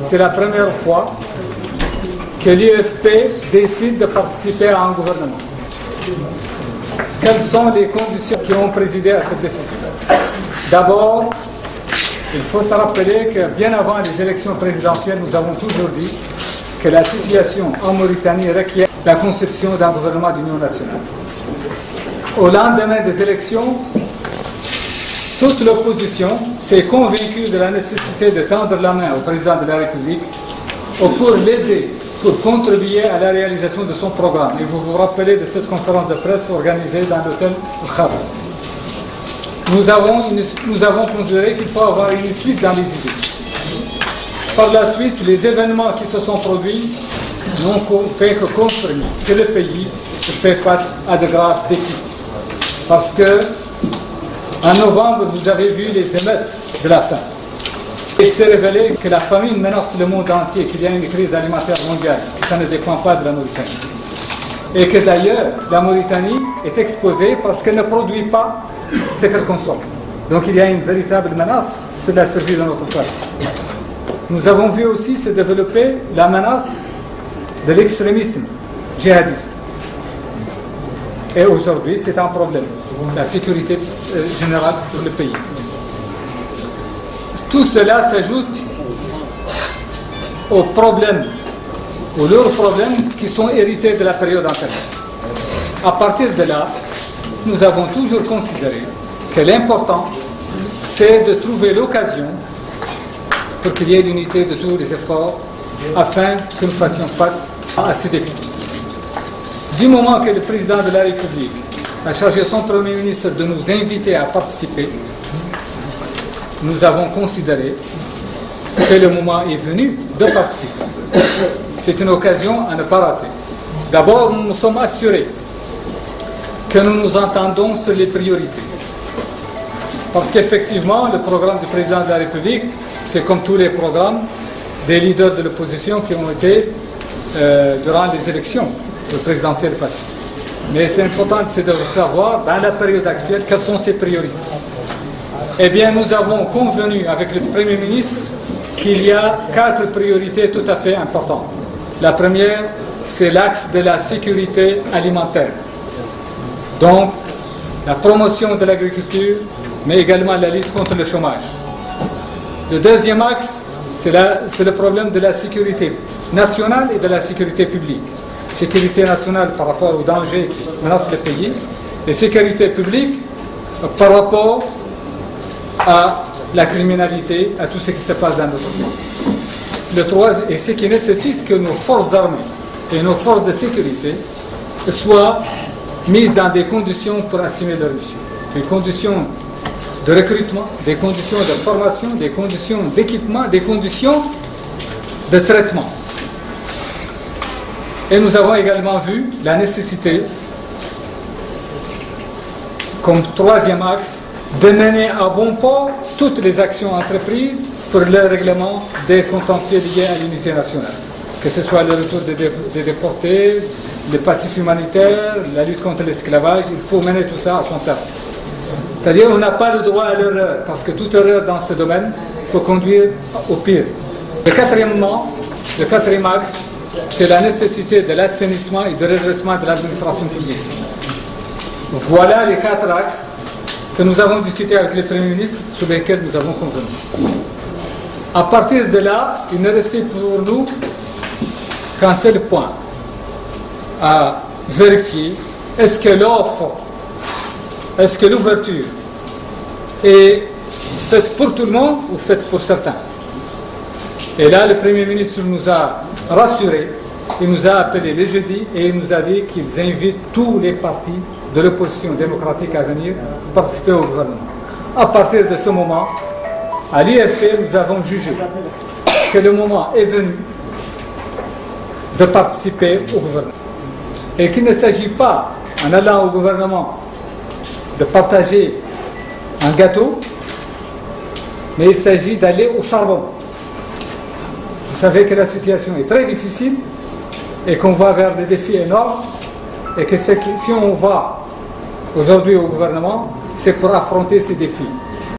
c'est la première fois que l'UFP décide de participer à un gouvernement. Quelles sont les conditions qui ont présidé à cette décision? D'abord, il faut se rappeler que bien avant les élections présidentielles, nous avons toujours dit que la situation en Mauritanie requiert la conception d'un gouvernement d'union nationale. Au lendemain des élections, toute l'opposition s'est convaincue de la nécessité de tendre la main au président de la République pour l'aider, pour contribuer à la réalisation de son programme. Et vous vous rappelez de cette conférence de presse organisée dans l'hôtel Khab. Nous avons considéré qu'il faut avoir une suite dans les idées. Par la suite, les événements qui se sont produits n'ont fait que confirmer que le pays fait face à de graves défis. Parce que, en novembre, vous avez vu les émeutes de la faim. Il s'est révélé que la famine menace le monde entier, qu'il y a une crise alimentaire mondiale, que ça ne dépend pas de la Mauritanie. Et que d'ailleurs, la Mauritanie est exposée parce qu'elle ne produit pas ce qu'elle consomme. Donc il y a une véritable menace sur la survie de notre peuple. Nous avons vu aussi se développer la menace de l'extrémisme djihadiste. Et aujourd'hui, c'est un problème, la sécurité générale pour le pays. Tout cela s'ajoute aux problèmes, aux leurs problèmes qui sont hérités de la période antérieure. À partir de là, nous avons toujours considéré que l'important, c'est de trouver l'occasion pour qu'il y ait l'unité de tous les efforts afin que nous fassions face à ces défis. Du moment que le président de la République a chargé son Premier ministre de nous inviter à participer, nous avons considéré que le moment est venu de participer. C'est une occasion à ne pas rater. D'abord, nous nous sommes assurés que nous nous entendons sur les priorités. Parce qu'effectivement, le programme du président de la République, c'est comme tous les programmes des leaders de l'opposition qui ont été durant les élections présidentielles passées. Mais c'est important de savoir, dans la période actuelle, quelles sont ses priorités. Eh bien, nous avons convenu avec le Premier ministre qu'il y a 4 priorités tout à fait importantes. La première, c'est l'axe de la sécurité alimentaire. Donc, la promotion de l'agriculture, mais également la lutte contre le chômage. Le deuxième axe, c'est le problème de la sécurité nationale et de la sécurité publique. Sécurité nationale par rapport aux dangers qui menacent le pays, et sécurité publique par rapport à la criminalité, à tout ce qui se passe dans notre pays. Le troisième, et ce qui nécessite que nos forces armées et nos forces de sécurité soient mises dans des conditions pour assumer leur mission. Des conditions de recrutement, des conditions de formation, des conditions d'équipement, des conditions de traitement. Et nous avons également vu la nécessité, comme troisième axe, de mener à bon port toutes les actions entreprises pour le règlement des contentieux liés à l'unité nationale. Que ce soit le retour des déportés, le passif humanitaire, la lutte contre l'esclavage, il faut mener tout ça à son terme. C'est-à-dire qu'on n'a pas le droit à l'erreur, parce que toute erreur dans ce domaine peut conduire au pire. Le quatrième axe, c'est la nécessité de l'assainissement et de redressement de l'administration publique. Voilà les 4 axes que nous avons discutés avec le Premier ministre, sur lesquels nous avons convenu. À partir de là, il ne restait pour nous qu'un seul point à vérifier. Est-ce que l'offre, est-ce que l'ouverture est faite pour tout le monde ou faite pour certains? Et là, le Premier ministre nous a rassurés. Il nous a appelés le jeudi et il nous a dit qu'ils invitent tous les partis de l'opposition démocratique à venir participer au gouvernement. À partir de ce moment, à l'UFP, nous avons jugé que le moment est venu de participer au gouvernement. Et qu'il ne s'agit pas, en allant au gouvernement, de partager un gâteau, mais il s'agit d'aller au charbon. Vous savez que la situation est très difficile et qu'on va vers des défis énormes et que si on va aujourd'hui au gouvernement, c'est pour affronter ces défis.